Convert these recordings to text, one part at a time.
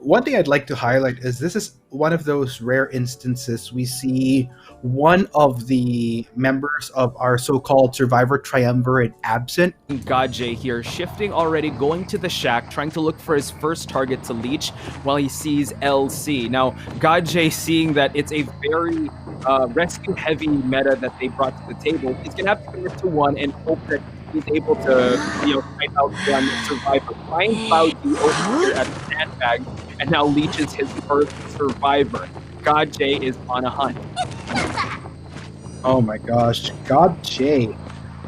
one thing I'd like to highlight is this is one of those rare instances we see one of the members of our so-called survivor triumvirate absent. Gajay here, shifting already, going to the shack, trying to look for his first target to leech while he sees LC. Now, Gajay, seeing that it's a very rescue-heavy meta that they brought to the table, he's going to have to commit to one and hope that he's able to, fight out one survivor. Find Cloudy over here at the sandbag, and now leeches his first survivor. Gajay is on a hunt. Oh my gosh, Gajay.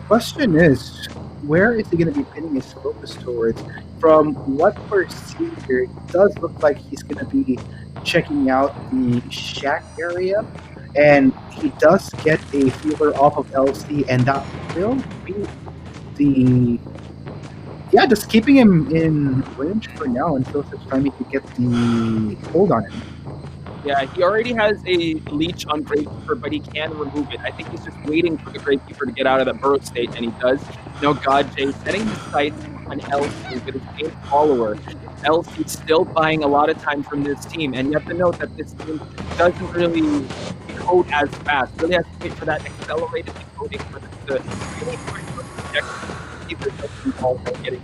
Question is, where is he going to be pinning his focus towards? From what we're seeing here, it does look like he's going to be checking out the shack area, and he does get a feeler off of LC, and that will be just keeping him in range for now until such time he could get the hold on him. Yeah, he already has a leech on Gravekeeper, but he can remove it. I think he's just waiting for the Gravekeeper to get out of that burrow state, and he does. Now Gajay setting his sights on LC with his main follower. LC still buying a lot of time from this team, and you have to note that this team doesn't really decode as fast. Really has to wait for that accelerated decoding for them to really push for the getting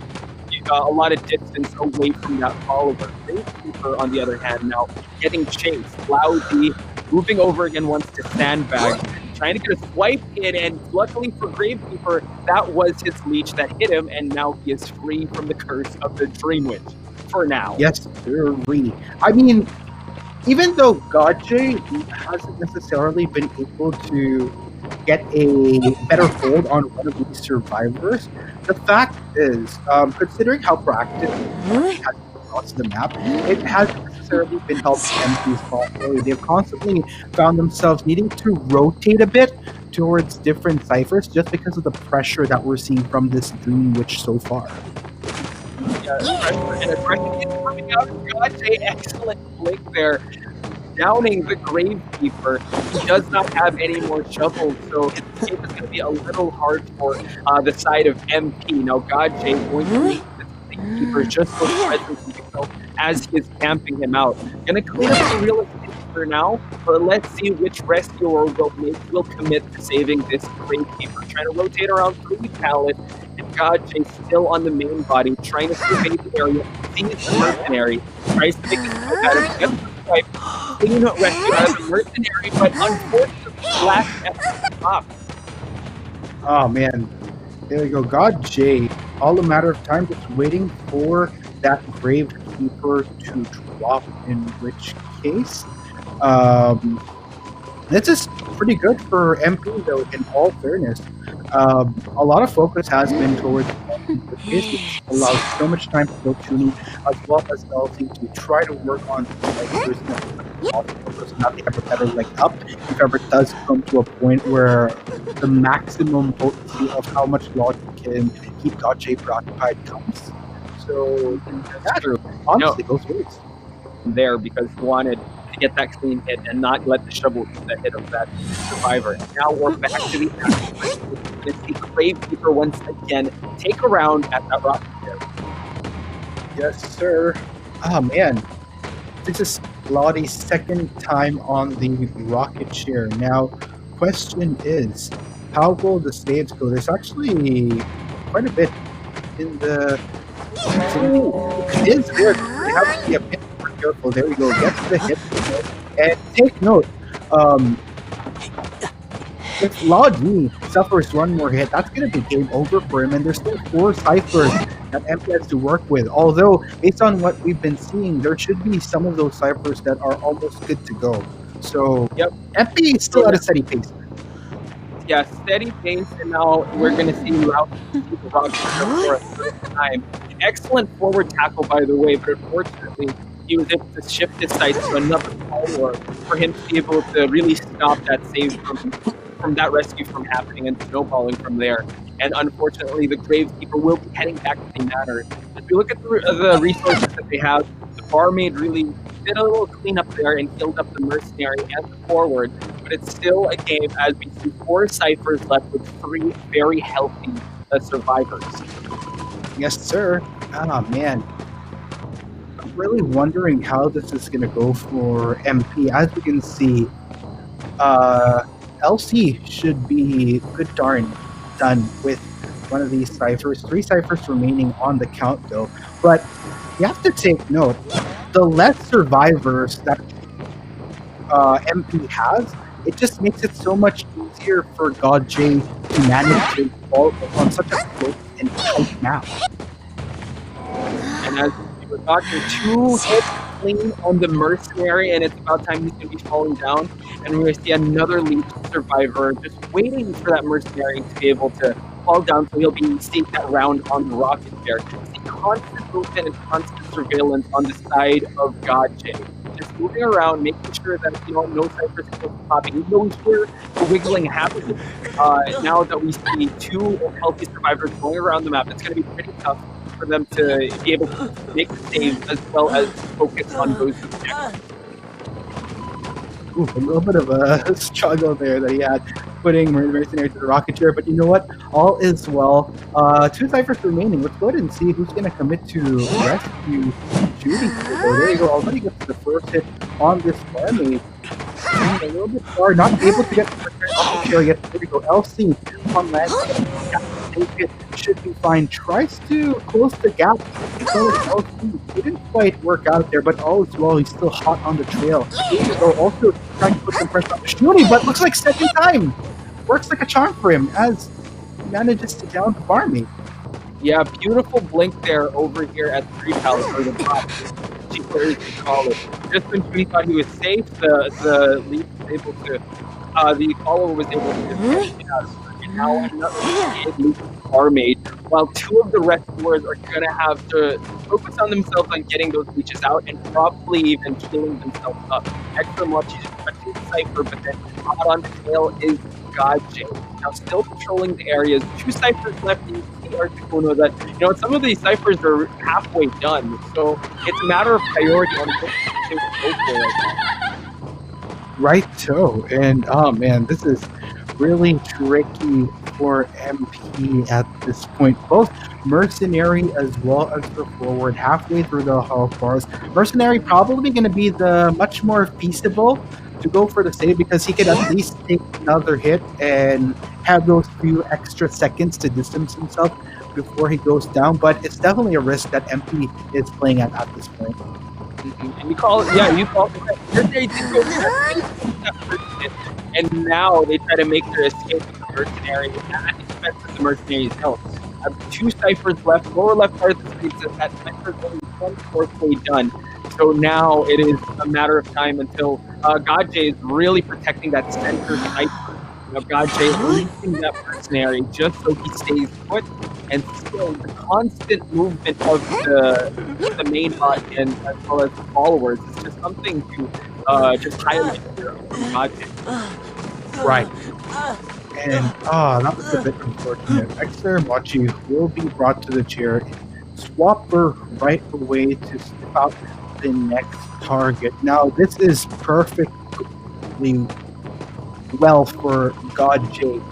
a lot of distance away from that follower. Gravekeeper, on the other hand, now getting chased. Cloudy moving over again, wants to sandbag, trying to get a swipe in, and luckily for Gravekeeper, that was his leech that hit him, and now he is free from the curse of the Dream Witch for now. Yes, free. I mean, even though Gajay hasn't necessarily been able to get a better hold on one of these survivors, the fact is, considering how proactive he has across the map, it hasn't necessarily been helping MP's fault. They've constantly found themselves needing to rotate a bit towards different ciphers just because of the pressure that we're seeing from this Dream Witch so far. Yeah, and aggression is coming out of Gajay. Excellent blink there, downing the Gravekeeper. He does not have any more shovels, so his escape is going to be a little hard for the side of MP. Now Gajay going to leave the Gravekeeper just for presence as he is camping him out. Going to clean up the real estate for now, but let's see which rescuer will commit to saving this Gravekeeper. Trying to rotate around through the pallet, and Gajay still on the main body, trying to survey the area, sees the mercenary, tries to make a swipe at him, clean rescue out of the mercenary, but unfortunately, last effort stop. Oh man, there we go. Gajay, all a matter of time, just waiting for that Gravekeeper to drop, in which case, this is pretty good for MP though, in all fairness. A lot of focus has been towards it allows so much time to build tuning as well as LC to try to work on not the ever better leg up if ever does come to a point where the maximum potency of how much logic can keep Gajay preoccupied comes. So that's true. Honestly, goes ways. There because he wanted to get that clean hit and not let the shovel get that hit of that survivor. Now we're back to the action. It's the Gravekeeper once again take a round at that rocket chair. Yes, sir. Oh man, this is Lottie's second time on the rocket chair. Now, question is, how will the saves go? There's actually quite a bit in the. It is there. You have to be a bit more careful. There we go. Get to the hit. And take note. If Lodi suffers one more hit, that's going to be game over for him, and there's still 4 ciphers that MP has to work with. Although, based on what we've been seeing, there should be some of those ciphers that are almost good to go. So, yep, MP is still at a steady pace. Yeah, steady pace, and now we're going to see Route the rocket for a third time. Excellent forward tackle, by the way, but unfortunately, he was able to shift his sights to another follower for him to be able to really stop that save from that rescue from happening and snowballing from there. And unfortunately, the Gravekeeper will be heading back to the manor. If you look at the resources that they have, the barmaid really did a little cleanup there and killed up the mercenary and the forward. But it's still a game as we see 4 ciphers left with 3 very healthy survivors. Yes, sir. Ah, man. really wondering how this is going to go for MP. As we can see, LC should be good darn done with one of these ciphers. 3 ciphers remaining on the count, though. But you have to take note, the less survivors that MP has, it just makes it so much easier for GodJ to manage to fall on such a close and tight map. And as we were talking, 2 hits clean on the mercenary, and it's about time he's going to be falling down. And we're going to see another Leech survivor just waiting for that mercenary to be able to fall down, so he'll be seeing that round on the rocket there. See constant movement and constant surveillance on the side of GodJ. Just moving around, making sure that no ciphers are popping. Even though we hear the wiggling happening, now that we see 2 healthy survivors going around the map, it's going to be pretty tough for them to be able to make the saves as well as focus on those objectives. Ooh, a little bit of a struggle there that he had putting Mercenary to the rocket chair, but you know what? All is well. 2 ciphers remaining. Let's go ahead and see who's going to commit to rescue shooting. There you go. Already gets the first hit on this barmaid. A little bit far, not able to get the rocket chair yet. There we go. LC on land. Take it, should be fine. Tries to close the gap. So LC didn't quite work out there, but all is well. He's still hot on the trail. So also trying to put some pressure on shooting, but looks like second time. Works like a charm for him as he manages to down the barmaid. Yeah, beautiful blink there over here at 3 pallets, or the top. She clears to call it. Just when we thought he was safe, the lead was able to, the follower was able to get out. And now another barmaid, while 2 of the rescuers are going to have to focus on themselves on getting those leeches out and probably even healing themselves up. Extra much, he's touching the cipher, but then hot on the tail is GodJ. Now still patrolling the areas. 2 ciphers left. You see Articuno that, some of these ciphers are halfway done. So it's a matter of priority on what they go for it. Right-o. And, oh man, this is really tricky for MP at this point. Both Mercenary as well as the forward, halfway through the health bars. Mercenary probably going to be the much more feasible to go for the save because he could at least take another hit and have those few extra seconds to distance himself before he goes down. But it's definitely a risk that MP is playing at this point. And you call it Mercenary did go that first hit. And now they try to make their escape with the Mercenary at the expense of the Mercenary's health. 2 ciphers left, lower left part of the screen says that cipher is only 1/4 way done. So now it is a matter of time until GodJ is really protecting that center cipher. GodJ releasing that Mercenary just so he stays put, and still the constant movement of the main bot and as well as the followers is just something to just highlight here from GodJ. Right. And that was a bit unfortunate. Extra Mochi will be brought to the chair. Swap her right away to step out the next target. Now this is perfectly well for GodJ. You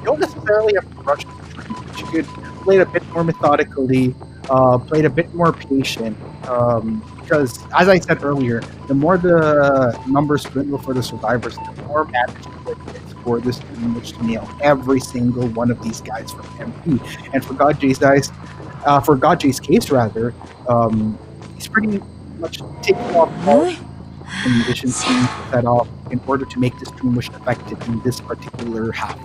don't necessarily have to rush the tree, but you could play it a bit more methodically, play it a bit more patient. Because, as I said earlier, the more the numbers dwindle for the survivors, the more manageable it is for this team which to nail every single one of these guys from MP. And for GodJ's case, rather, he's pretty much taking off all conditions being set off in order to make this Dream Wish effective in this particular half.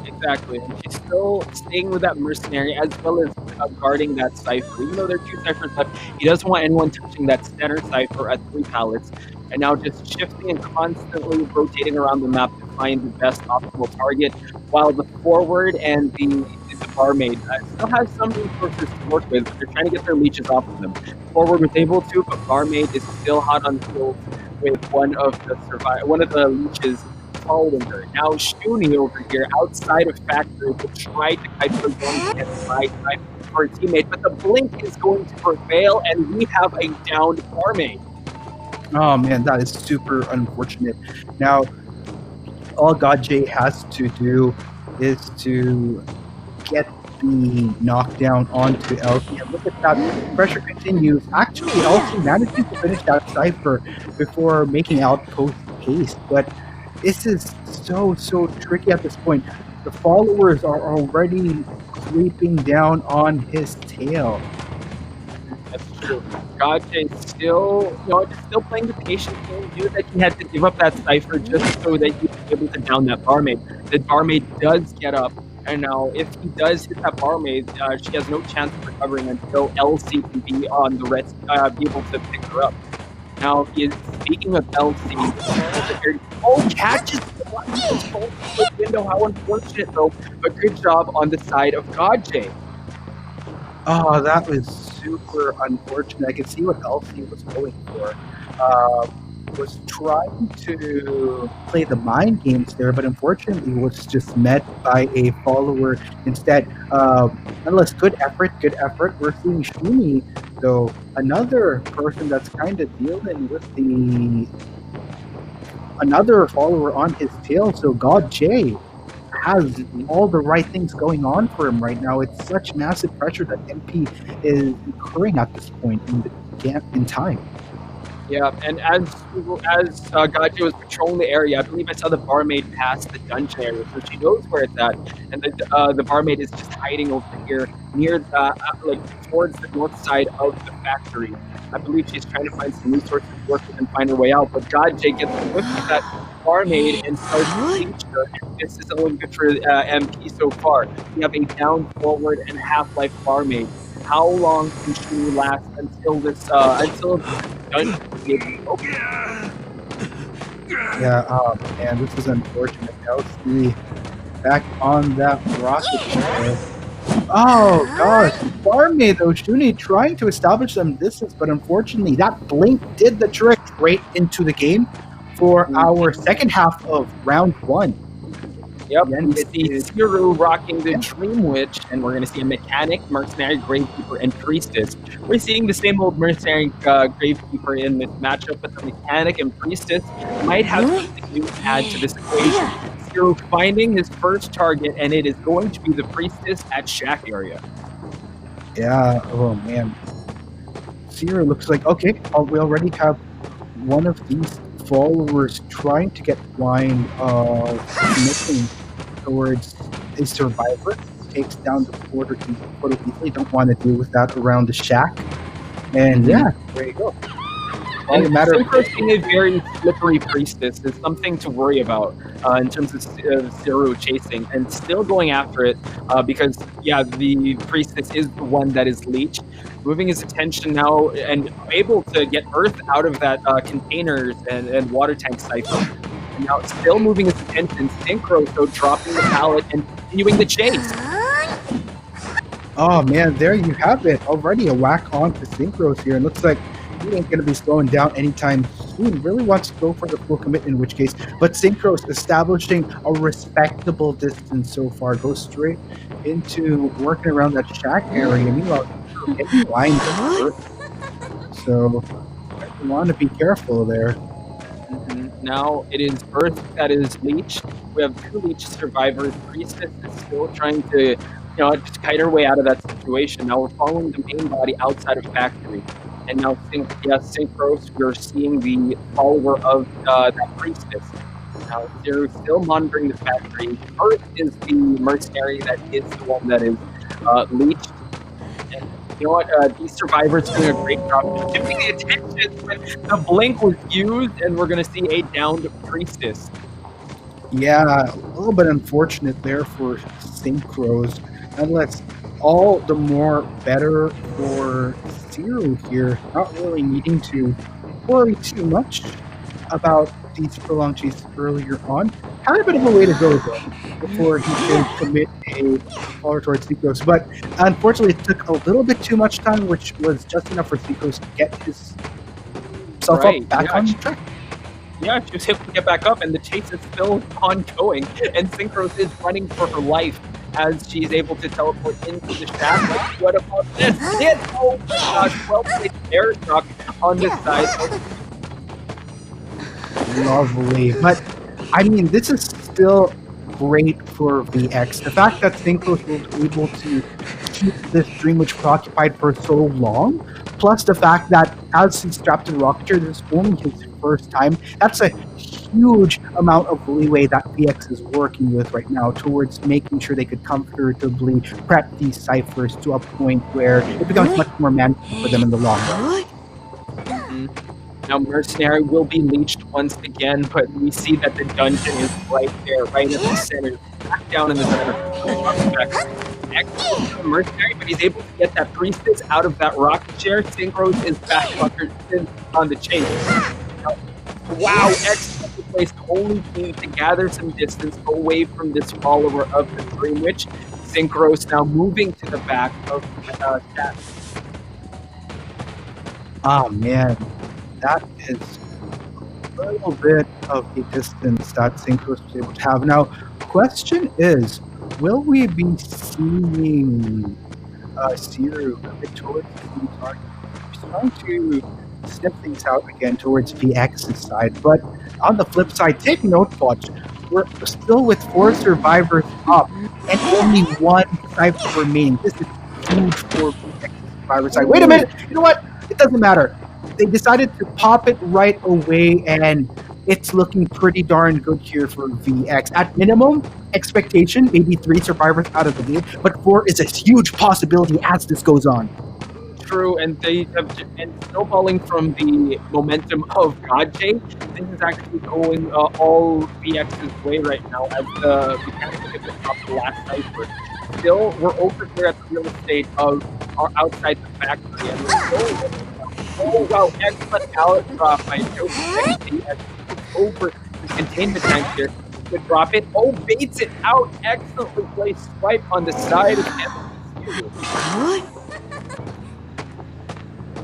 Exactly, and she's still staying with that Mercenary as well as guarding that cipher. Even though there are 2 ciphers left, he doesn't want anyone touching that center cipher at 3 pallets. And now just shifting and constantly rotating around the map to find the best optimal target, while the forward and the barmaid still have some resources to work with, but they're trying to get their leeches off of them. Forward was able to, but barmaid is still hot on the heels with one of the leeches following her. Now Shuni over here outside of factory will try to kite her going to get the right time for a teammate, but the blink is going to prevail and we have a downed barmaid. Oh man, that is super unfortunate. Now all GodJ has to do is to get the knockdown onto Elsie. And look at that, pressure continues. Actually, Elsie managed to finish that cipher before making outpost haste, but this is so tricky at this point. The followers are already creeping down on his tail. That's true. Gajay still, still playing the patient game. Knew that he had to give up that cipher just so that he was able to down that barmaid. The barmaid does get up, and now if he does hit that barmaid, she has no chance of recovering until Elsie can be on the rest, be able to pick her up. Now, speaking of Elsie, catches the window. How unfortunate, though, but good job on the side of Gajay. Oh, that was super unfortunate. I could see what Elsie was going for. Was trying to play the mind games there, but unfortunately was just met by a follower instead. Nonetheless, good effort. We're seeing Shumi, though, another person that's kind of dealing with another follower on his tail. So God J has all the right things going on for him right now. It's such massive pressure that MP is incurring at this point in time. Yeah, and as Gajay was patrolling the area, I believe I saw the barmaid pass the dungeon area, so she knows where it's at. And the barmaid is just hiding over here near towards the north side of the factory. I believe she's trying to find some resources to work with and find her way out. But Gajay gets with that barmaid and starts to teach her. This is only good for MP so far. We have a down, forward, and half-life barmaid. How long can she last until this until done? Yeah, man, this is unfortunate. Elsie back on that rocket ship. Oh gosh, barmaid though, Shuni trying to establish some distance, but unfortunately that blink did the trick right into the game for our second half of round 1. Yep, we see Siru rocking the Dream Witch, and we're going to see a Mechanic, Mercenary, Gravekeeper, and Priestess. We're seeing the same old Mercenary, Gravekeeper in this matchup, but the Mechanic and Priestess might have something new to add to this equation. Siru finding his first target, and it is going to be the Priestess at Shack area. Yeah, oh man. Siru looks like, okay, we already have one of these followers trying to get blind missing towards a survivor. Takes down the porter easily. Don't want to deal with that around the shack. And yeah, there you go. And Synchros being a very slippery priestess is something to worry about in terms of Siru chasing and still going after it because, yeah, the priestess is the one that is leeched. Moving his attention now and able to get Earth out of that containers and water tank cipher. And now still moving his attention. Synchros, though, dropping the pallet and continuing the chase. Oh man, there you have it. Already a whack on to Synchros here. And looks like he ain't going to be slowing down anytime soon. Really wants to go for the full commit in which case. But Synchros establishing a respectable distance so far. Goes straight into working around that shack area. Meanwhile, getting lined up. So you want to be careful there. Now it is Earth that is leeched. We have 2 leech survivors. Priestess is still trying to, just kite her way out of that situation. Now we're following the main body outside of factory. And now, Synchros, we're seeing the follower of that priestess. Now, they're still monitoring the factory. Earth is the mercenary that is the one that is leeched. And you know what? These survivors are doing a great job of shifting the attention when the blink was used, and we're going to see a downed priestess. Yeah, a little bit unfortunate there for Synchros. Nonetheless, all the more better for Siru here, not really needing to worry too much about these prolonged chases earlier on. Had a bit of a way to go though before he could commit a follower towards Synchros, but unfortunately it took a little bit too much time, which was just enough for Synchros to get himself up back on track. Yeah, she was able to get back up, and the chase is still ongoing, and Synchros is running for her life as she's able to teleport into the shack. What about this? Oh my gosh, well-placed air truck on this side. Lovely. But, I mean, this is still great for VX. The fact that Synchros was able to keep this dream which preoccupied for so long, plus the fact that as he's strapped to the rocket chair, this is only his first time. That's a huge amount of leeway that VX is working with right now towards making sure they could comfortably prep these ciphers to a point where it becomes much more manageable for them in the long run. Now, Mercenary will be leeched once again, but we see that the dungeon is right there, right at the center, back down in the center. Excellent for the Mercenary, but he's able to get that Priestess out of that rocket chair. Synchros is back on the chase. Wow, excellent place to only need to gather some distance away from this follower of the Dream Witch. Synchros now moving to the back of Chat. Oh man, that is a little bit of the distance that Synchros was able to have. Now, question is, will we be seeing Siru coming towards the target? He's trying to sniff things out again towards VX's side, but on the flip side, take note, Watch. We're still with 4 survivors up and only 1 cipher remaining. This is huge for VX's survivor side. Wait a minute! You know what? It doesn't matter. They decided to pop it right away, and it's looking pretty darn good here for VX. At minimum, expectation, maybe 3 survivors out of the game, but 4 is a huge possibility as this goes on. True, and they have snowballing from the momentum of Godjay. This is actually going all VX's way right now as the mechanics get the top the last cipher. Still, we're over here at the real estate of our outside the factory, and oh wow, excellent pallet drop by Joseph as over the containment tank here. Could drop it. Oh, baits it out. Excellently placed swipe on the side of him.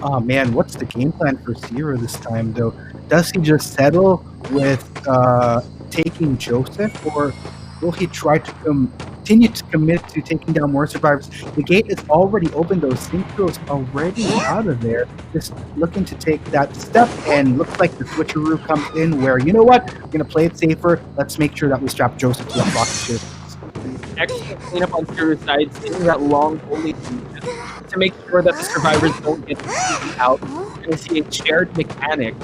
Oh man, what's the game plan for Zero this time though? Does he just settle with taking Joseph, or will he try to continue to commit to taking down more survivors? The gate is already open though. Synchro's already out of there, just looking to take that step, and looks like the switcheroo comes in where, you know what, we're going to play it safer. Let's make sure that we strap Joseph to that rocket ship. Excellent cleanup on Zero's side, seeing that long holy to make sure that the survivors don't get out. We're going to see a shared mechanic.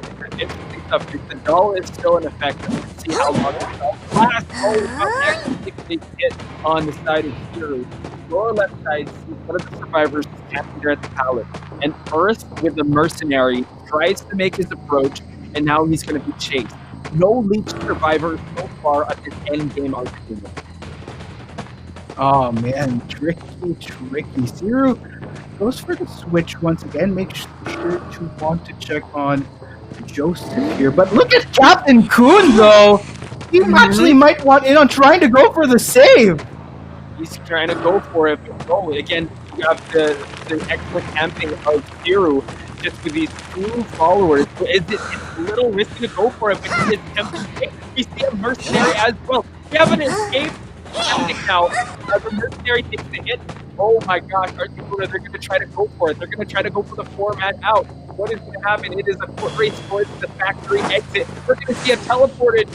Interesting stuff here. The doll is still in effect. Let's see how long it lasts. Oh, how excellent hit on the side of Zero. Your left side sees one of the survivors camping there at the pallet. And Earth, with the Mercenary, tries to make his approach, and now he's going to be chased. No leech survivor so far at this end game argument. Oh man, tricky. Zero goes for the switch once again. Make sure to want to check on Joseph here. But look at Captain Kun though! He actually might want in on trying to go for the save! He's trying to go for it, but no. Again, you have the excellent camping of Zero just with these 2 followers. It's a little risky to go for it, but he is tempting. We see a Mercenary as well. We have an escape. Now, the Mercenary takes the hit. Oh my gosh, they're going to try to go for it. They're going to try to go for the 4-man out. What is going to happen? It is a foot race towards the factory exit. We're going to see a teleported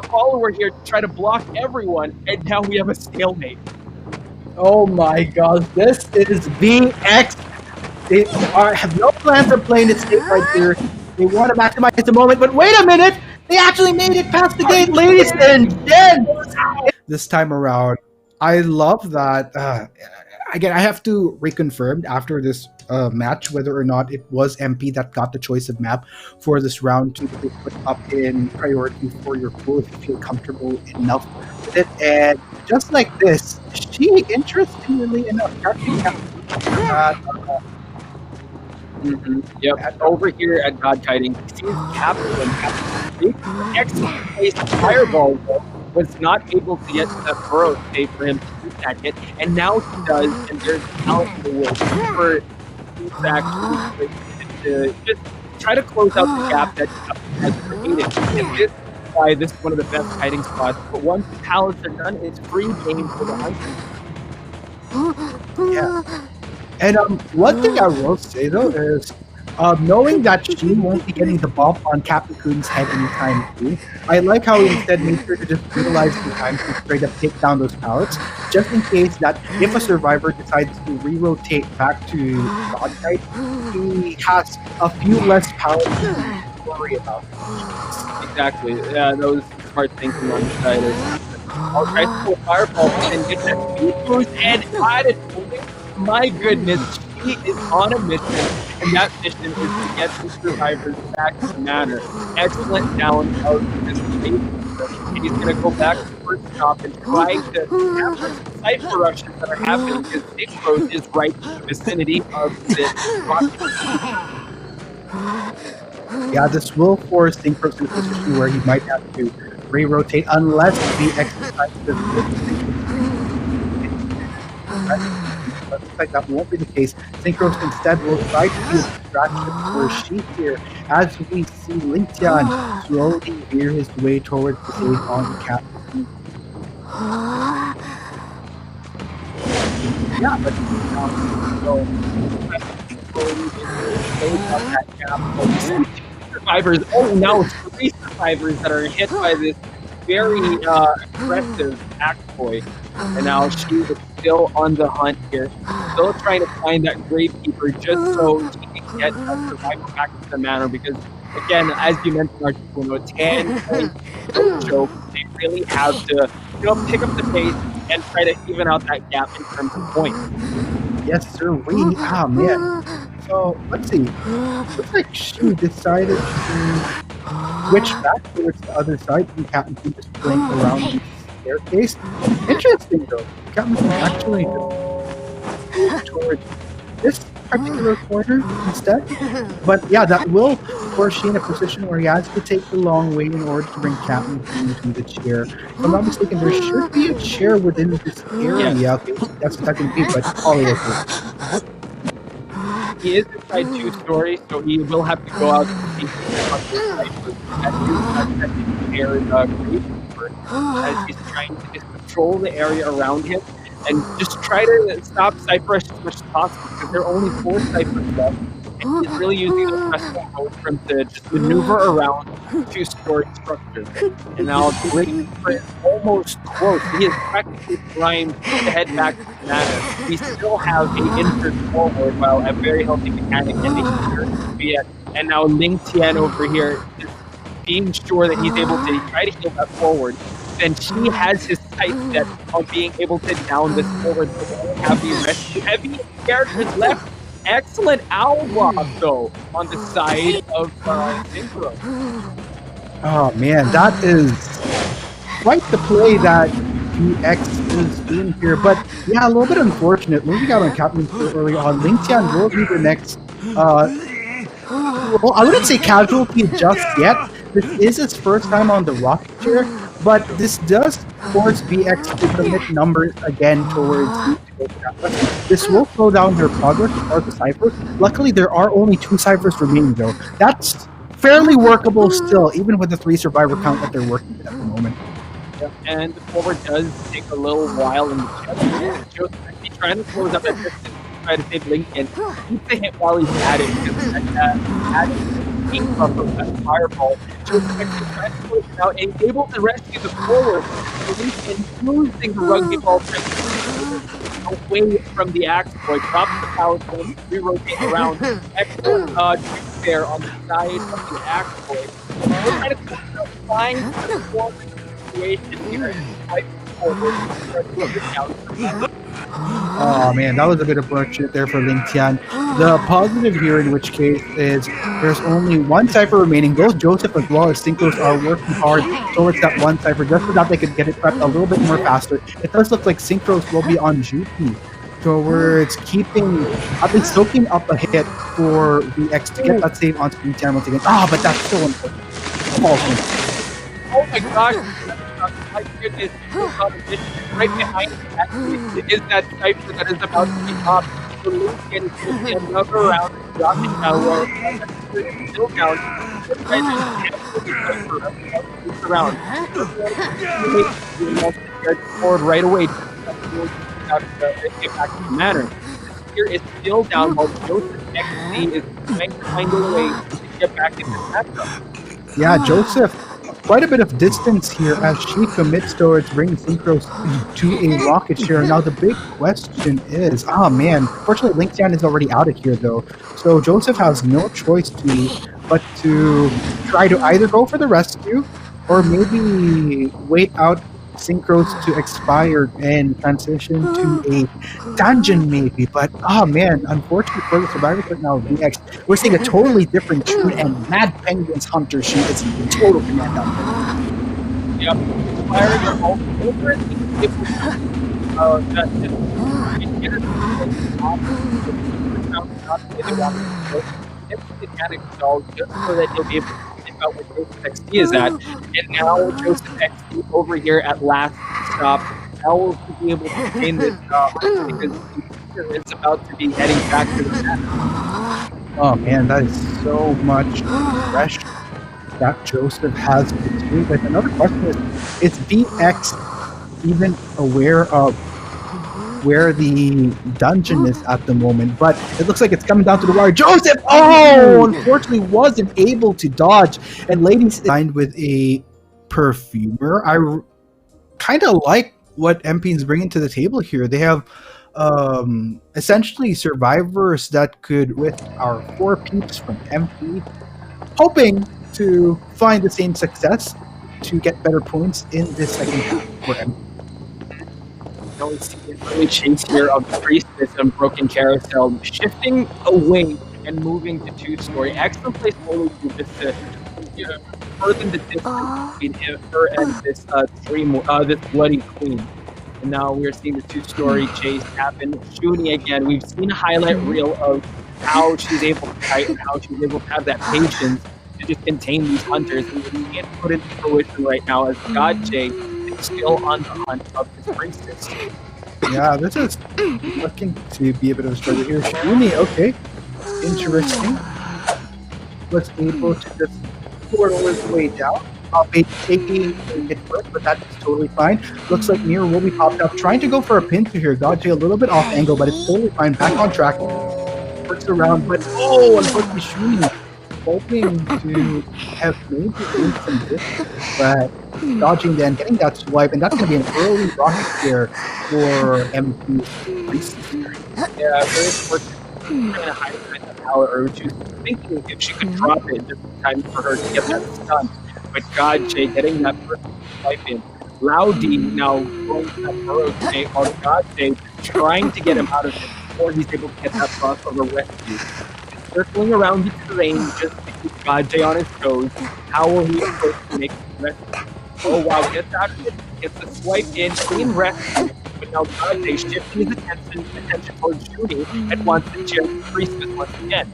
follower here to try to block everyone, and now we have a stalemate. Oh my gosh, this is VX. They have no plans of playing this game right here. They want to maximize the moment, but wait a minute! They actually made it past the gate, ladies and gents! This time around, I love that. Again, I have to reconfirm after this match whether or not it was MP that got the choice of map for this round to be put up in priority for your pool if you feel comfortable enough with it. And just like this, she, interestingly enough, Yep, over here at God Kiting, he sees Captain. Excellent placed fireball was not able to get to that burrow save for him to shoot that hit, and now he does, and there's talent in the world for actually to just try to close out the gap that has created. And this is why this is one of the best hiding spots. But once the pallets are done, it's free game for the hunters. Yeah. And one thing I will say though is Knowing that she won't be getting the bump on Captain Coon's head anytime soon, I like how he instead made sure to just utilize the time to straight up take down those pallets, just in case that if a survivor decides to re-rotate back to God type, he has a few less pallets to worry about. Exactly. Yeah, that was smart thinking on the side. I'll try to pull fireball and get that speed boost and add it. My goodness, she is on a mission, and that mission is to get the survivors back to the manor. Excellent down of this speed. He's going to go back to the first stop and try to capture some cypher rushes that are happening because Synchros is right in the vicinity of this rocket. Yeah, this will force Synchros in a position where he might have to re-rotate unless the exercise but looks like that won't be the case. Synchros instead will try to do a distraction for Sheik here as we see Lingtian slowly veer his way towards the save on the captain. Yeah, but survivors. Oh, now 3 survivors that are hit by this very aggressive axe boy. And now she is still on the hunt here, still trying to find that gravekeeper just so she can get a survivor back to the manor. Because again, as you mentioned, Articuno, 10 points joke, they really have to pick up the pace and try to even out that gap in terms of points. Yes, sir. Ah, man. So let's see. Looks like she decided to switch back towards the other side and Captain Coon just playing around the staircase. Interesting though. Captain Coon actually moved towards this particular corner instead. But yeah, that will force she in a position where he has to take the long way in order to bring Captain Coon to the chair. If I'm not mistaken, there should be a chair within this area. Yeah. Okay, that's what I can be, but probably okay. He is inside 2 stories, so he will have to go out and see as he's trying to just control the area around him and just try to stop Cypher as much as possible because there are only 4 Cyphers left. And he's really using the pressure mode for him to just maneuver around 2-story structures. And now the Gravekeeper is almost close. He is practically primed to head back to the manor. We still have an injured forward while a very healthy mechanic and a and now Ling Tian over here is being sure that he's able to try to heal that forward. Then she has his sight set on being able to down this forward. So we have the rescue heavy characters left. Excellent owl block, though, on the side of Synchro. Oh man, that is quite the play that VX is doing here. But yeah, a little bit unfortunate. Losing out on Captain so early on. Lingtian will be the next, well, I wouldn't say casualty just yet. This is his first time on the rocket chair, but this does force VX to commit numbers again towards this will slow down their progress as far as the ciphers. Luckily, there are only 2 ciphers remaining, though. That's fairly workable still, even with the 3 survivor count that they're working with at the moment. Yep. And the forward does take a little while in the chest. Joseph actually trying to close up that distance, try to save Lincoln. Keep the hit while he's at it, because adding from that fireball. Joseph actually trying to close it out and able to rescue the forward. Lincoln using the rugby ball away from the axe boy, drops the power phone, re-rotate around. Excellent juice there on the side of the axe boy. We're trying to find the forward situation here. Oh man, that was a bit of bullshit there for Lingtian. The positive here, in which case, is there's only 1 cipher remaining. Both Joseph as well as Synchros are working hard towards that 1 cipher just so that they could get it prepped a little bit more faster. It does look like Synchros will be on duty towards keeping, at least soaking up a hit for VX to get that save onto Lingtian once again. Ah, but that's so unfortunate. Oh my gosh. My goodness, right behind me actually is that cipher that is about to be popped. So Lincoln is going to another round of dropping power. Still down. Around. Forward right away. Get back to the manor. Here is still down while Joseph XD is trying to find a way to get back into the matchup. Yeah, Joseph, quite a bit of distance here as she commits towards bringing Synchros to a rocket share. Now the big question is, man, fortunately Linkjan is already out of here though, so Joseph has no choice but to try to either go for the rescue or maybe wait out Synchros to expire and transition to a dungeon maybe. But man, unfortunately for the survivors right now, VX, we're seeing a totally different tune, and Mad Penguin's Hunter, she is in total command out there. Yep, firing her ult over it. If the mechanic stall just so that he'll be able to think about where Joseph XD is at. And now Joseph XD over here at last stop. Now we'll be able to gain this because it's about to be heading back to the net. Oh man, that is so much pressure that Joseph has to do. But another question is VX even aware of where the dungeon is at the moment? But it looks like it's coming down to the wire. Joseph, unfortunately wasn't able to dodge. And ladies signed with a perfumer. I kind of like what MP is bringing to the table here. They have essentially survivors that could, with our 4 peeps from MP, hoping to find the same success to get better points in this second half for MP. Now we see an early chase here of the Priestess and Broken Carousel, shifting away and moving to 2-story. Excellent place forward to just to further the distance between her and this this Bloody Queen. And now we're seeing the 2-story chase happen. Shuni again. We've seen a highlight reel of how she's able to fight and how she's able to have that patience to just contain these hunters. And we can't put into fruition right now as Godjay is still on the hunt of this Priestess. Yeah, this is looking to be a bit of a struggle here. Shuni, okay, interesting. Was able to just portal his way down. Taking it first, but that's totally fine. Looks like Mir will be popped up, trying to go for a pincer here. Godjay a little bit off angle, but it's totally fine. Back on track. Works around, but unfortunately Shuni hoping to have maybe gained some distance, but dodging then, getting that swipe, and that's going to be an early rocket there for MP. Yeah, very important. Trying to hide behind the pallet, or she was thinking if she could drop it just in time for her to get that stun. But Godjay getting that first swipe in. Loudy now going to that burrow snake on Godjay, trying to get him out of it before he's able to get that crossover rescue. Circling around the terrain just to keep Godjay on his toes. How will he approach to make the rescue? Oh wow, gets out of it, gets the swipe in, clean rescue. But now Godjay shifting his attention towards Shuni and wants to cheer the Priestess once again.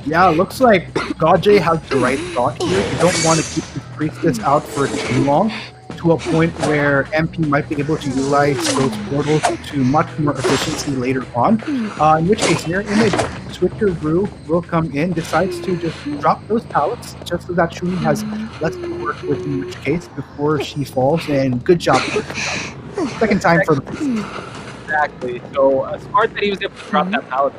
Yeah, looks like Godjay has the right thought here. You don't want to keep the Priestess out for too long, to a point where MP might be able to utilize those portals to much more efficiency later on. In which case, Mirror Image, Switcher Brew will come in, decides to just drop those pallets, just so that Shuni has less to work with, in which case, before she falls, and good job. Second time for the Priestess. Exactly. So smart that he was able to drop that pallet.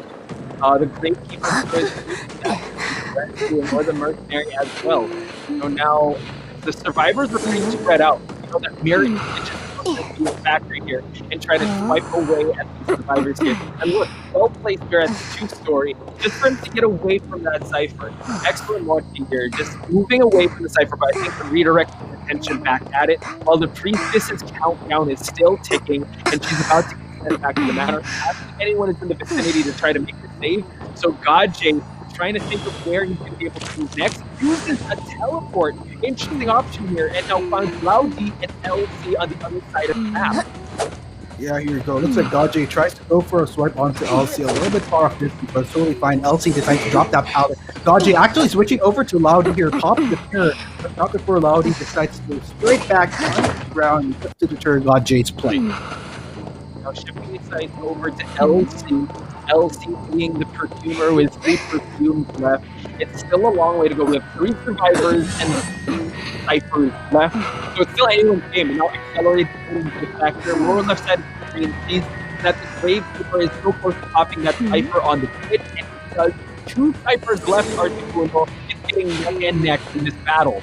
The Gravekeeper could rescue or the Mercenary as well. So now the survivors are pretty spread out. You know that Mirror Image is going to be a factor here and try to swipe away at the survivors here. And look, well placed here at the 2-story, just for him to get away from that Cypher. Excellent watching here, just moving away from the Cypher, but I think redirecting his attention back at it, while the Priestess's countdown is still ticking, and she's about to get sent back to the matter. Anyone is in the vicinity to try to make the save. So Godjay, trying to think of where he's going to be able to move next, uses a teleport. Interesting option here, and now finds Loudy and LC on the other side of the map. Yeah, here we go. Looks like Godjay tries to go for a swipe onto LC, a little bit far off distance, but totally fine. LC decides to drop that pallet. Godjay actually switching over to Loudy here, popping the mirror, but not before Loudy decides to go straight back on the ground just to deter Godjay's play. Now shifting his sights over to LC. LC being the perfumer with 3 perfumes left. It's still a long way to go. We have 3 survivors and 3 Cyphers left. So it's still anyone's game. And now accelerated into the factor. Lower left side of the screen sees that the Gravekeeper is so close to popping that Cypher on the pit. And because 2 ciphers left Articuno is getting neck and neck in this battle.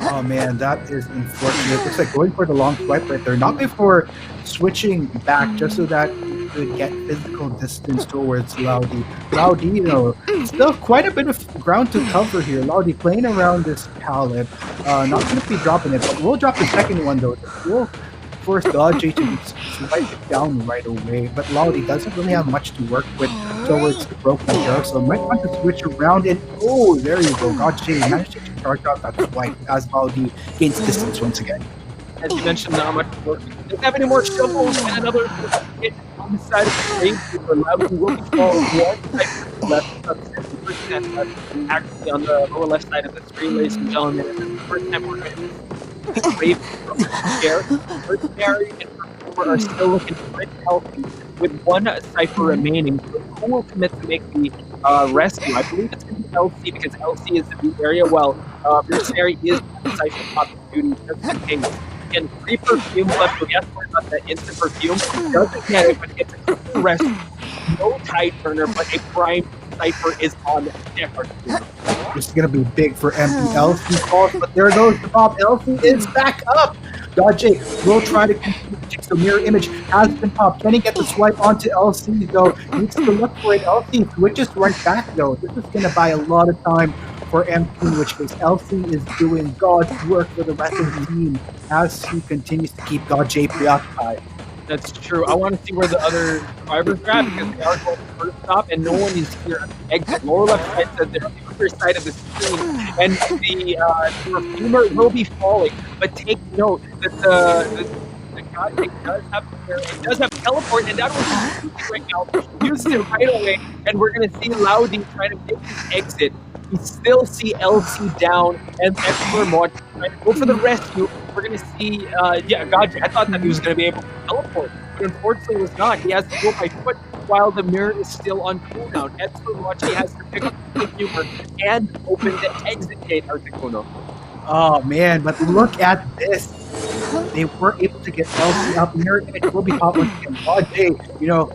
Oh man, that is unfortunate. Looks like going for the long swipe right there, not before switching back just so that he could get physical distance towards Laudi. Laudi, you know, still quite a bit of ground to cover here. Laudi playing around this pallet, not going to be dropping it, but we'll drop the second one though. We'll force Dodgy to swipe it down right away, but Laudi doesn't really have much to work with towards the broken arrow, so might want to switch around and oh, there you go. Dodgy managed to charge out that swipe as Laudi gains distance once again. As you mentioned, not much work. Doesn't have any more shovels and another hit on the side of the grave. Laudi will be falling one cipher left, up 70% left, actually on the lower left side of the screen, ladies and gentlemen. And this is the first time we're going to Brave from the chair. Mercenary and Performer are still looking pretty healthy with 1 cipher remaining. So who will commit to make the rescue? I believe it's going to be LC because LC is in the area while Mercenary is the cipher top duty just in case. And 3 perfumes left, so yes, we're not that instant perfume. Doesn't get it, but it's a quick rescue. No tide turner, but a prime cipher is on deck. This is going to be big for MP. LC falls, but there goes the pop. LC is back up. Dodge will try to continue to take the mirror image. Has been popped. Can he get the swipe onto LC though? Needs to look for it. LC switches right back though. This is going to buy a lot of time for MP, in which case LC is doing God's work for the rest of the team as he continues to keep Dodge preoccupied. That's true. I want to see where the other survivors are at because they are going to first stop and no one is here at the exit. Lower left side says they're on the other side of the screen and the perfumer will be falling. But take note that the god does have teleport and that was used right now. Used it right away and we're going to see Laudi trying to make his exit. We still see LC down and Expert trying to go for the rescue. We're going to see, God, I thought that he was going to be able to teleport, but unfortunately was not. He has to go by foot while the mirror is still on cooldown. Expert has to pick up the humor and open the exit gate, Articuno. Oh man, but look at this. They were able to get LC up. Mirror image will be popped once again. Dodge, you know,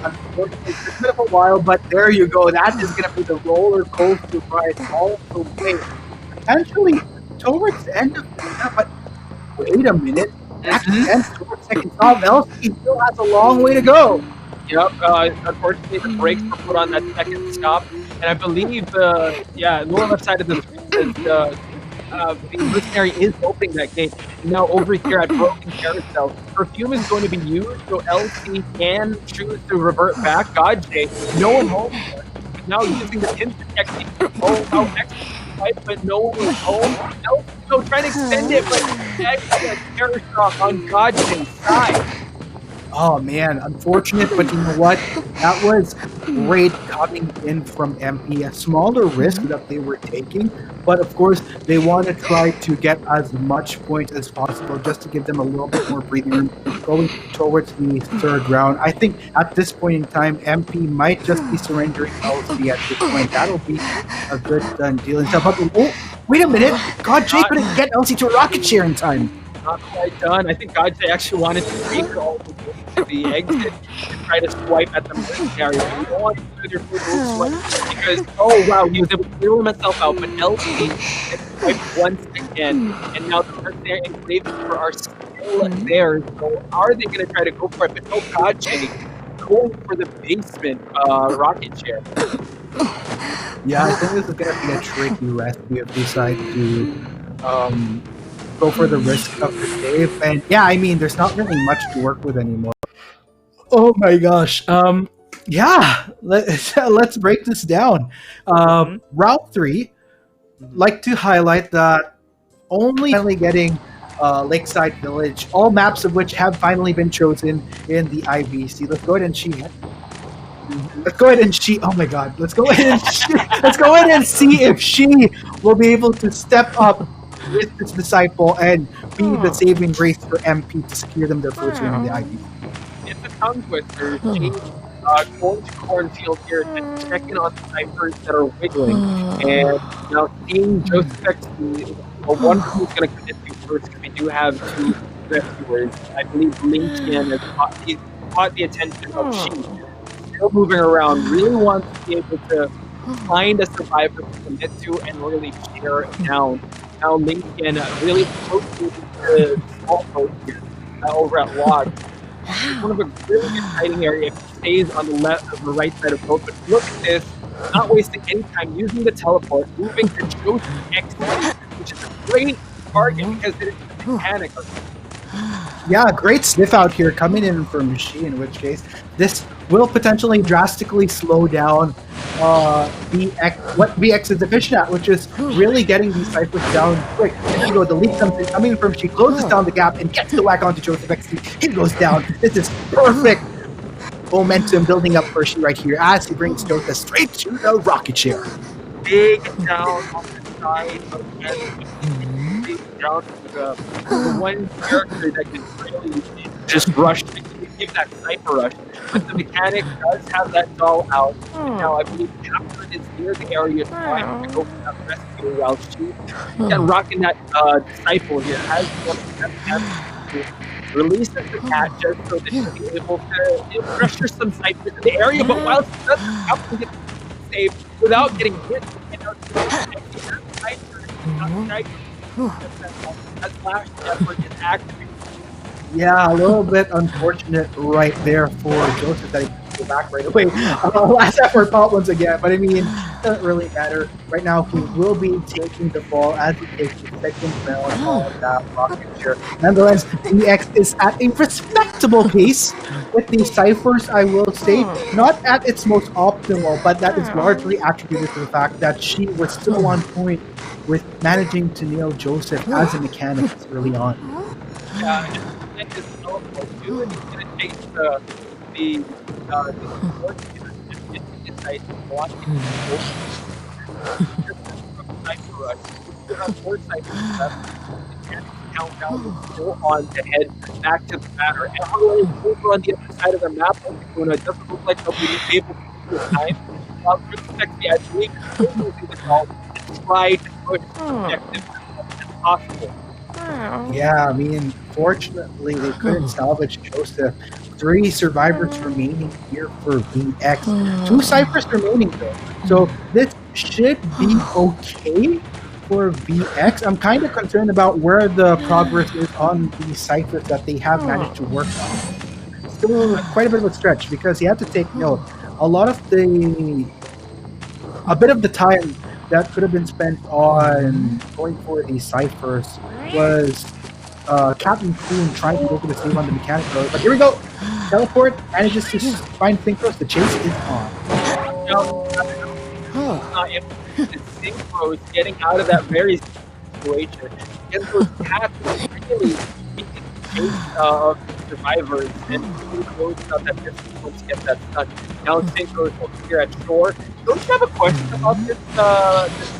unfortunately, it's been a while, but there you go. That is going to be the roller coaster ride all the way. Potentially towards the end of the but wait a minute. Back again towards second stop. LC still has a long way to go. Yep, unfortunately the brakes were put on that second stop. And I believe, lower left side of the screen says the Mercenary is opening that gate. Now over here at Broken Carousel, Perfume is going to be used, so LC can choose to revert back. Godjay, no one home. Now using the instant technique. Oh, how excellent, but no one is home. LC trying to extend it, but excellent terror shock on Godjay's side. Oh man, unfortunate, but you know what? That was great coming in from MP. A smaller risk that they were taking, but of course they want to try to get as much points as possible just to give them a little bit more breathing room going towards the third round. I think at this point in time, MP might just be surrendering LC at this point. That'll be a good done deal. And stuff. Oh, wait a minute! Godjay couldn't get LC to a rocket chair in time. Not quite done. I think Godjay actually wanted to take all the exit and try to swipe at the Mercenary. But you don't want to do your full swipe because, oh wow, he was able to clear himself out, but LC gets swiped once again. And now the Mercenary and Grave Keeper are still there. So are they going to try to go for it? But no, Godjay going for the basement rocket chair. Yeah, I think this is going to be a tricky rescue if they decide to go for the risk of the save. And yeah, I mean, there's not really much to work with anymore. Oh my gosh. Yeah, let's break this down. Route 3, like to highlight that only finally getting Lakeside Village, all maps of which have finally been chosen in the IVC. Let's go ahead and oh my god, let's go ahead and see if she will be able to step up with this disciple and be the saving grace for MP to secure them their first win in the IVC. It's a tongue twister. She's going to Cornfield here and checking on the ciphers that are wiggling. And now seeing Joseph X, the one who's going to commit to first, because we do have 2 rescuers. I believe Lincoln has caught the attention of She. still moving around, really wants to be able to find a survivor to commit to and really tear it down. Now Lincoln really closely to the small boat here over at Log. It's one of a really exciting area if he stays on the left of the right side of the boat. But look at this, not wasting any time, using the teleport, moving to Joseph X, which is a great target because it is a mechanic. Yeah, great sniff out here coming in for Machine, in which case this will potentially drastically slow down what VX is efficient at, which is really getting these ciphers down quick. There you go, the lead comes in, coming in from Machine, closes down the gap and gets the whack onto Joseph XT. He goes down. This is perfect momentum building up for Shi right here as he brings Joseph straight to the rocket share. Big down on the side of the down to the one character that can really just rush, give that cipher rush. But the mechanic does have that doll out. Now I believe Catherine is near the area trying to go for that rescue while she can rocking that disciple here. Has one to release the cat just so that she'll be able to pressure some ciphers in the area. But while she doesn't have to get saved without getting hit, you know, as last effort is activated. Yeah, a little bit unfortunate right there for Joseph that he can go back right away. Last effort pop once again, but I mean, it doesn't really matter. Right now, he will be taking the ball as he takes the second round on that rocket share. Nonetheless, VX is at a respectable pace with these ciphers, I will say. Not at its most optimal, but that is largely attributed to the fact that she was still on point with managing to nail Joseph as a mechanic early on. Yeah, and his teleport too, and he's going to take the support inside blocking the cipher rush. You have 4 ciphers left. And countdown will go on to head back to the batter. And over on the other side of the map, it doesn't look like they'll be able to do the time. Respectfully, I believe they're moving the ball to try to push the objective as possible. Yeah, I mean, fortunately, they couldn't salvage Joseph. 3 survivors remaining here for VX. 2 ciphers remaining, though. So this should be okay for VX. I'm kind of concerned about where the progress is on the ciphers that they have managed to work on. Still quite a bit of a stretch because you have to take note. A bit of the time that could have been spent on going for these ciphers was Captain Coon trying to go for the save on the mechanic road. But here we go. Teleport manages to find Synchros. The chase is on. The Synchros getting out of that very situation. Against those cats really making the chase of survivors and really close out that distance to get that done. Now Synchros over here at shore. Don't you have a question about this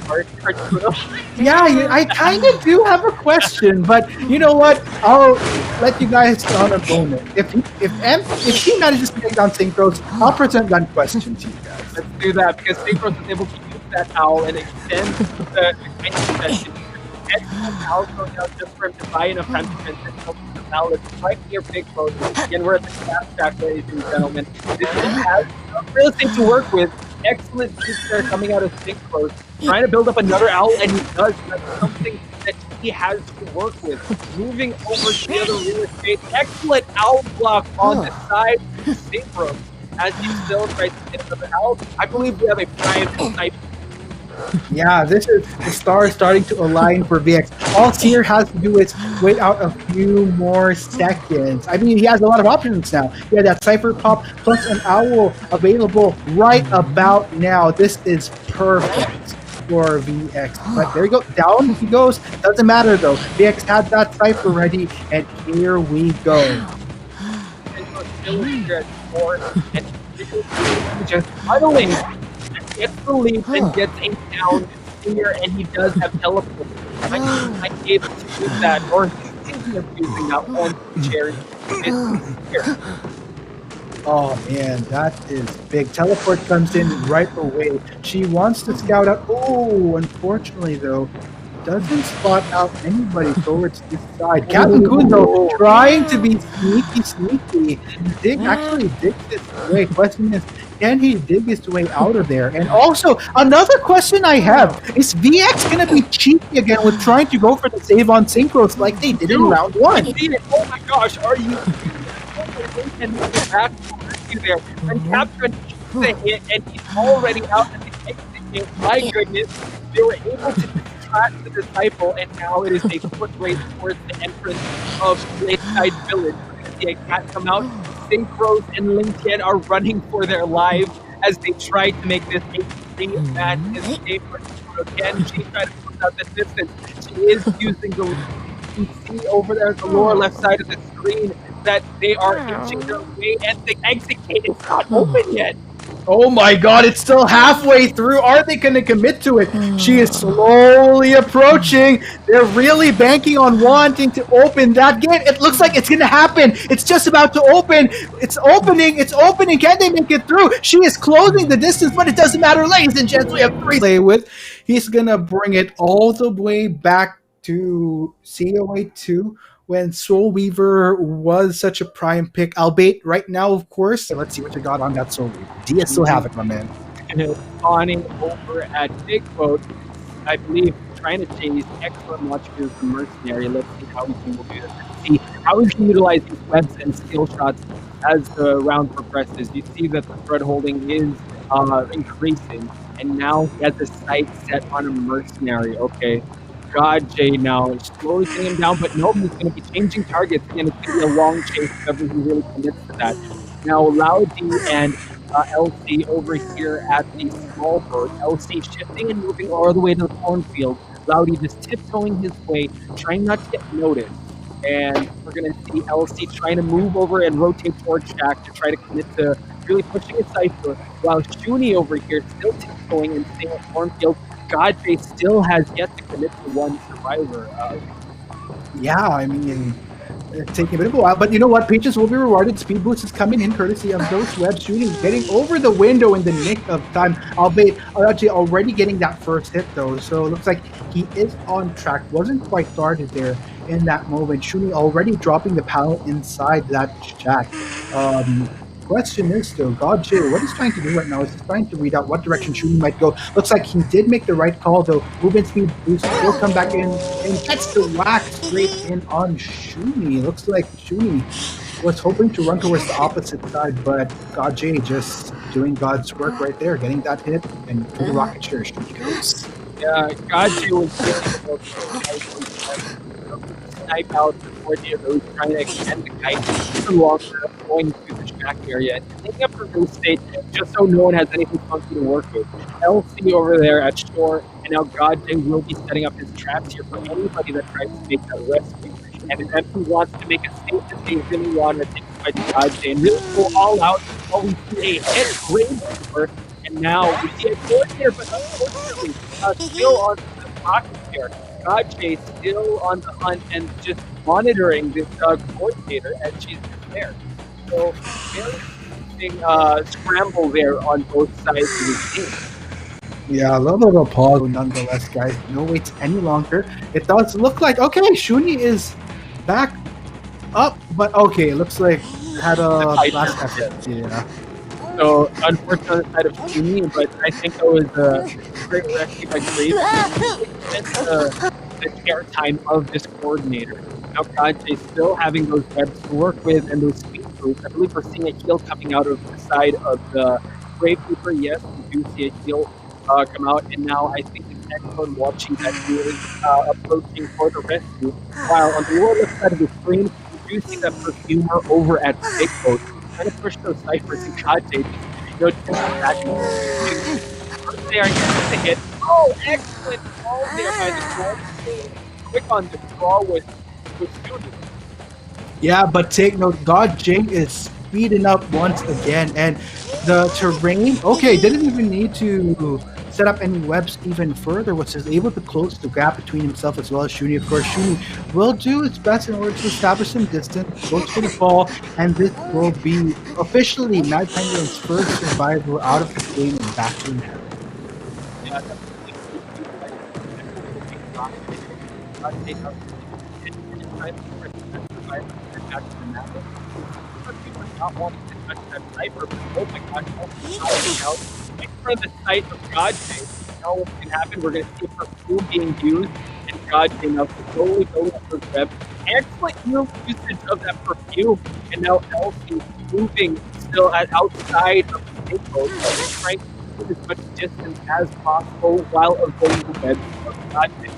cartoon? Yeah, I kind of do have a question, but you know what? I'll let you guys on a moment. If he manages to take down Synchros, I'll present that question to you guys. Let's do that because Synchros is able to use that owl and extend the session. Excellent owl going out just for him to buy enough time to transition over to the ballot right near Big Mode. Again, we're at the staff stack, ladies and gentlemen. This has real estate to work with. Excellent feature coming out of Synchros, trying to build up another owl, and he does. That's something that he has to work with. Moving over to the other real estate. Excellent owl block on the side of Synchros as he still tries to get another owl. I believe we have a prime sniper. Yeah, this is the stars starting to align for VX. All Seer has to do is wait out a few more seconds. I mean, he has a lot of options now. He has that Cypher Pop plus an Owl available right about now. This is perfect for VX. But there you go. Down he goes. Doesn't matter, though. VX had that Cypher ready, and here we go. And just huddling. Gets the lead and gets a down here, and he does have teleport. I gave it to use that, or he's thinking of using that one cherry. Oh man, that is big. Teleport comes in right away. She wants to scout out. Oh, unfortunately though, doesn't spot out anybody towards this side. Captain Kun, though, trying to be sneaky. Dig actually digs his way. Question is, can he dig his way out of there? And also, another question I have, is VX going to be cheeky again with trying to go for the save on synchros like they did in round one? Oh my gosh, are you and back to there and Captain the hit and he's already out at the exit game. My goodness, they were able to distract the disciple and now it is a foot race towards the entrance of Lakeside Village. We're gonna see a cat come out. Synchros and Ling Tian are running for their lives as they try to make this a three-match escape. Again, she tried to put out the distance. She is using the. You can see over there at the lower left side of the screen that they are inching their way, and the exit gate is not open yet. Oh my god, it's still halfway through. Are they going to commit to it? She is slowly approaching. They're really banking on wanting to open that gate. It looks like it's going to happen. It's just about to open. It's opening. It's opening. Can they make it through? She is closing the distance, but it doesn't matter. Ladies and gents, we have 3 to play with. He's going to bring it all the way back to COA 2. When Soul Weaver was such a prime pick, albeit right now, of course. So let's see what you got on that Soul Weaver. Do you still have it, my man? Spawning over at Big Boat, I believe, trying to chase excellent launch for the mercenary. Let's see how he will do this. Let's see how he can utilize these webs and skill shots as the round progresses. You see that the thread holding is increasing, and now he has a sight set on a mercenary. Okay. God, Jay now is slowly getting him down, but no, he's going to be changing targets, and it's going to be a long chase if ever he really commits to that. Now, Laudi and LC over here at the small boat. LC shifting and moving all the way to the cornfield. Laudi just tiptoeing his way, trying not to get noticed. And we're going to see LC trying to move over and rotate towards Shaq to try to commit to really pushing his cipher, while Shuni over here still tiptoeing and staying at cornfield. Godfrey still has yet to commit to one survivor. Yeah, I mean, it's taking a bit of a while, but you know what? Patience will be rewarded. Speed boost is coming in courtesy of those web shooting, getting over the window in the nick of time. Albeit, actually already getting that first hit though, so it looks like he is on track. Wasn't quite started there in that moment. Shuni already dropping the pallet inside that shack. Question is though, God J, what he's trying to do right now is he's trying to read out what direction Shuni might go. Looks like he did make the right call though. Movement speed boost will come back in and gets the whack straight in on Shuni. Looks like Shuni was hoping to run towards the opposite side, but God J just doing God's work right there, getting that hit and to the rocket share. Shuni goes. Yeah, God J was getting snipe out the coordinator who's trying to extend the kite even longer, going through the track area and taking up the real estate just so no one has anything funky to work with. LC over there at shore, and now Godjay will be setting up his traps here for anybody that tries to make that rescue. And if anyone wants to make a statement, they really want to take by Godjay and really go all out. Oh, we see a hit Gravekeeper, and now we see a coordinator, but unfortunately, still on the pocket here. Godjay still on the hunt and just monitoring this coordinator as she's just there. So very interesting scramble there on both sides of the team. Yeah, a little bit of a pause nonetheless, guys. No waits any longer. It does look like, okay, Shuni is back up, but okay, it looks like had a last effort. Yeah. So, unfortunately, on the side of Shuni, but I think that was a great rescue by Graves. The care time of this coordinator. Now, Godjay still having those webs to work with and those speed boosts. I believe we're seeing a heal coming out of the side of the Gravekeeper. Yes, we do see a heal come out, and now I think it's excellent watching that he is approaching for the rescue. While on the lower left side of the screen, we do see that Perfumer over at Big Boat trying to push those ciphers, and Godjay just attacking. They are getting the hit. Oh, excellent ball there by the goal. Quick on the draw with Shuni. Yeah, but take note, Godjay is speeding up once again, and the terrain, okay, didn't even need to set up any webs even further, was just able to close the gap between himself as well as Shuni. Of course, Shuni will do his best in order to establish some distance, goes for the fall, and this will be officially Mad Penguin's first survivor out of the game and back to him. Yeah, God J does time for survivor to attack the map. Some people not wanting to touch that sniper, but oh my gosh, out in front of the sight of God J. Now what's going to happen? We're going to see perfume being used, and God J now slowly going up those reps. Excellent usage of that perfume, and now Elsie moving still outside of the safe mode, trying to keep as much distance as possible while avoiding the webs of God J.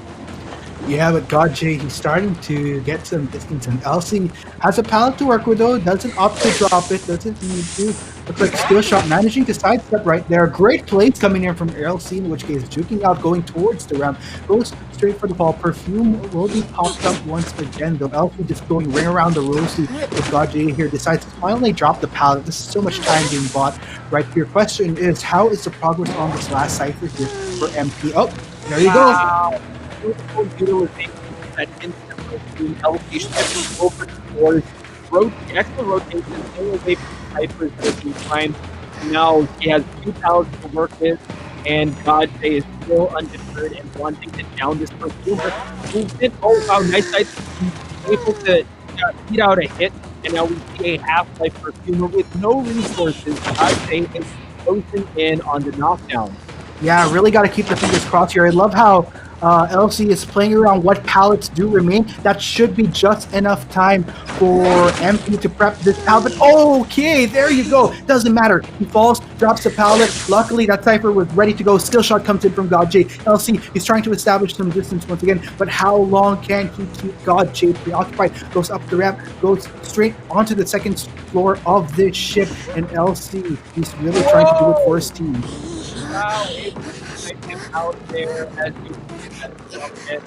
Yeah, but God J, he's starting to get some distance, and Elsie has a pallet to work with though, doesn't opt to drop it, doesn't need to. Looks like skill shot managing to sidestep right there. Great plays coming in from Elsie, in which case juking out, going towards the ramp, goes straight for the ball. Perfume will be popped up once again though. Elsie just going ring around the rosy with God J here, decides to finally drop the pallet. This is so much time being bought right here. Question is, how is the progress on this last cipher here for MP? Oh, there you go. Wow. Beautiful utilization of that instant perfume. Elsie shifting over towards excellent rotation, staying away from Cypher's taking time. Now he has 2 pallets to work with, and God J is still undeterred and wanting to down this perfumer. Oh wow, nice side. Able to beat out a hit, and now we see a half-life perfumer with no resources. God J is closing in on the knockdown. Yeah, really got to keep the fingers crossed here. I love how LC is playing around what pallets do remain. That should be just enough time for MP to prep this pallet. Okay, there you go. Doesn't matter. He falls, drops the pallet. Luckily, that Cypher was ready to go. Skill shot comes in from God J. LC, he's trying to establish some distance once again, but how long can he keep God J preoccupied? Goes up the ramp, goes straight onto the second floor of this ship, and LC, he's really trying to do it for his team. Wow, able to type him out there as you see that and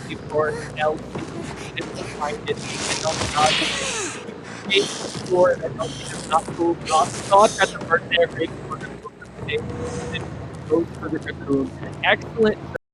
before LC didn't find it. And God J score that LC does not move. Thought that the first air break for the cocoon. Goes for the cocoon. Excellent